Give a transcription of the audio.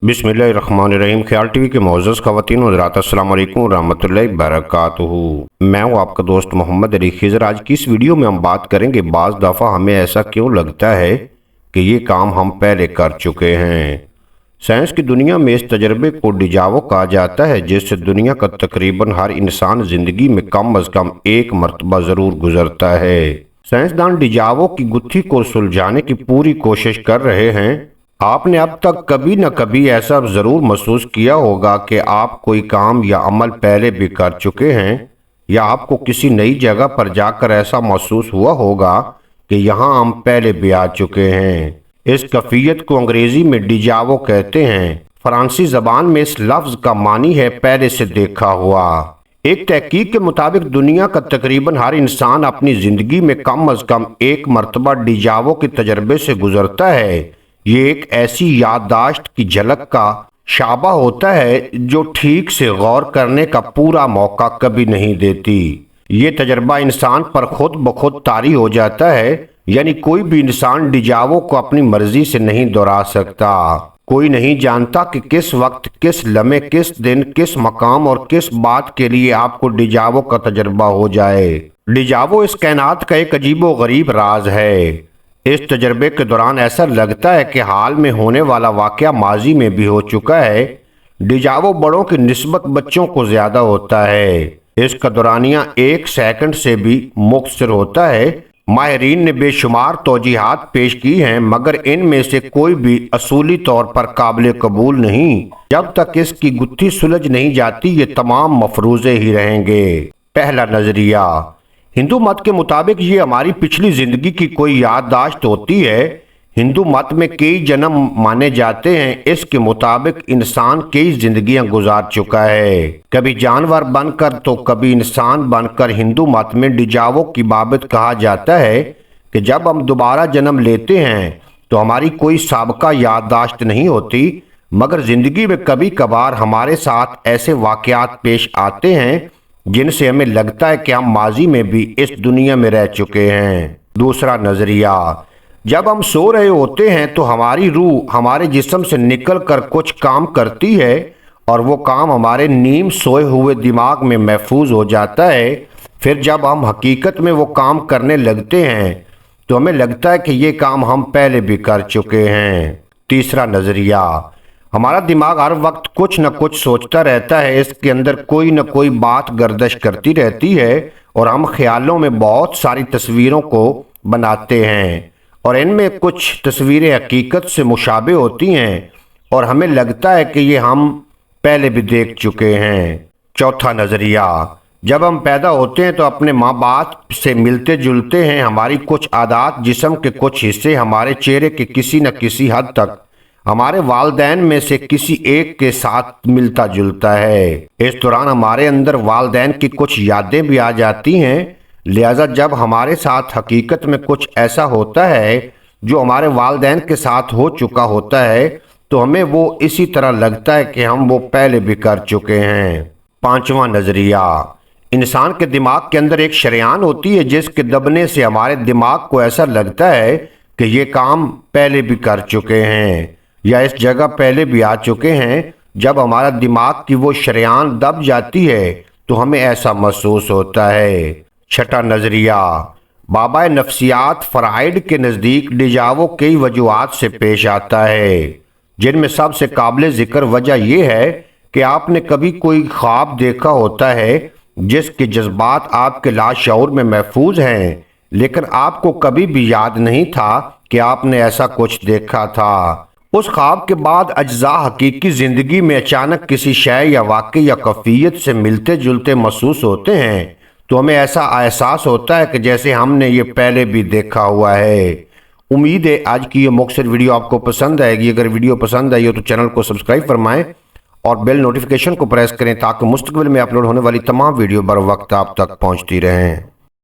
बिस्मिल्लाहिर्रहमानिर्रहीम। ख्याल टीवी के मोअज़्ज़ज़ ख़वातीन व हज़रात, अस्सलामु अलैकुम व रहमतुल्लाहि व बरकातुहू। मैं हूँ आपका दोस्त मोहम्मद अली खिज़र। आज की इस वीडियो में हम बात करेंगे बाज़ दफ़ा हमें ऐसा क्यों लगता है कि ये काम हम पहले कर चुके हैं। साइंस की दुनिया में इस तजर्बे को डिजावो कहा जाता है, जिससे दुनिया का तकरीबन हर इंसान ज़िंदगी में कम अज़ कम एक मरतबा ज़रूर गुजरता है। साइंसदान डिजावो की गुत्थी को सुलझाने की पूरी कोशिश कर रहे हैं। आपने अब तक कभी न कभी ऐसा ज़रूर महसूस किया होगा कि आप कोई काम या अमल पहले भी कर चुके हैं, या आपको किसी नई जगह पर जाकर ऐसा महसूस हुआ होगा कि यहाँ हम पहले भी आ चुके हैं। इस कैफियत को अंग्रेजी में डिजावो कहते हैं। फ्रांसी ज़बान में इस लफ्ज़ का मानी है पहले से देखा हुआ। एक तहकीक के मुताबिक दुनिया का तकरीबन हर इंसान अपनी ज़िंदगी में कम अज़ कम एक मरतबा डिजावो के तजर्बे से गुजरता है। ये एक ऐसी याददाश्त की झलक का शाबा होता है जो ठीक से गौर करने का पूरा मौका कभी नहीं देती। ये तजर्बा इंसान पर खुद ब खुद तारी हो जाता है, यानी कोई भी इंसान डिजावो को अपनी मर्जी से नहीं दोहरा सकता। कोई नहीं जानता कि किस वक्त, किस लम्हे, किस दिन, किस मकाम और किस बात के लिए आपको डिजावो का तजर्बा हो जाए। डिजावो इस कायनात का एक अजीबो गरीब राज है। इस तजर्बे के दौरान ऐसा लगता है कि हाल में होने वाला वाक़या माजी में भी हो चुका है। डिजावो बड़ों की निस्बत बच्चों को ज़्यादा होता है। इसका दौरानिया एक सेकंड से भी मुख्तसर होता है। माहिरीन ने बेशुमार तौजीहात पेश की हैं, मगर इनमें से कोई भी असूली तौर पर काबिल कबूल नहीं। जब तक इसकी गुत्थी सुलझ नहीं जाती, ये तमाम मफरूज़े ही रहेंगे। पहला नज़रिया, हिंदू मत के मुताबिक ये हमारी पिछली जिंदगी की कोई याददाश्त होती है। हिंदू मत में कई जन्म माने जाते हैं। इसके मुताबिक इंसान कई जिंदगियां गुजार चुका है, कभी जानवर बनकर तो कभी इंसान बनकर। हिंदू मत में डिजावो की बाबत कहा जाता है कि जब हम दोबारा जन्म लेते हैं तो हमारी कोई साबका याददाश्त नहीं होती, मगर जिंदगी में कभी कभार हमारे साथ ऐसे वाक़यात पेश आते हैं जिनसे हमें लगता है कि हम माजी में भी इस दुनिया में रह चुके हैं। दूसरा नज़रिया, जब हम सो रहे होते हैं तो हमारी रूह हमारे जिस्म से निकल कर कुछ काम करती है, और वो काम हमारे नीम सोए हुए दिमाग में महफूज हो जाता है। फिर जब हम हकीकत में वो काम करने लगते हैं तो हमें लगता है कि ये काम हम पहले भी कर चुके हैं। तीसरा नज़रिया, हमारा दिमाग हर वक्त कुछ न कुछ सोचता रहता है। इसके अंदर कोई न कोई बात गर्दिश करती रहती है, और हम ख्यालों में बहुत सारी तस्वीरों को बनाते हैं, और इनमें कुछ तस्वीरें हकीकत से मुशाबे होती हैं और हमें लगता है कि ये हम पहले भी देख चुके हैं। चौथा नज़रिया, जब हम पैदा होते हैं तो अपने माँ बाप से मिलते जुलते हैं। हमारी कुछ आदत, जिस्म के कुछ हिस्से हमारे चेहरे के किसी न किसी हद तक हमारे वालदैन में से किसी एक के साथ मिलता जुलता है। इस दौरान हमारे अंदर वालदैन की कुछ यादें भी आ जाती हैं। लिहाजा जब हमारे साथ हकीकत में कुछ ऐसा होता है जो हमारे वालदैन के साथ हो चुका होता है, तो हमें वो इसी तरह लगता है कि हम वो पहले भी कर चुके हैं। पांचवा नज़रिया, इंसान के दिमाग के अंदर एक शरेआन होती है जिसके दबने से हमारे दिमाग को ऐसा लगता है कि ये काम पहले भी कर चुके हैं, या इस जगह पहले भी आ चुके हैं। जब हमारा दिमाग की वो शरेआन दब जाती है तो हमें ऐसा महसूस होता है। छठा नज़रिया, बाबा नफ्सियात फ्राइड के नज़दीक डिजावो कई वजूहात से पेश आता है, जिनमें सबसे काबिल ज़िक्र वजह यह है कि आपने कभी कोई ख्वाब देखा होता है जिसके जज्बात आपके लाशऊर में महफूज हैं, लेकिन आपको कभी भी याद नहीं था कि आपने ऐसा कुछ देखा था। उस ख्वाब के बाद अज्जा हकीकी ज़िंदगी में अचानक किसी शय या वाक़े या कैफियत से मिलते जुलते महसूस होते हैं, तो हमें ऐसा एहसास होता है कि जैसे हमने ये पहले भी देखा हुआ है। उम्मीद है आज की ये मुख्तसर वीडियो आपको पसंद आएगी। अगर वीडियो पसंद आई हो तो चैनल को सब्सक्राइब फरमाएं और बेल नोटिफिकेशन को प्रेस करें, ताकि मुस्तक़बिल में अपलोड होने वाली तमाम वीडियो बर वक्त आप तक पहुँचती रहें।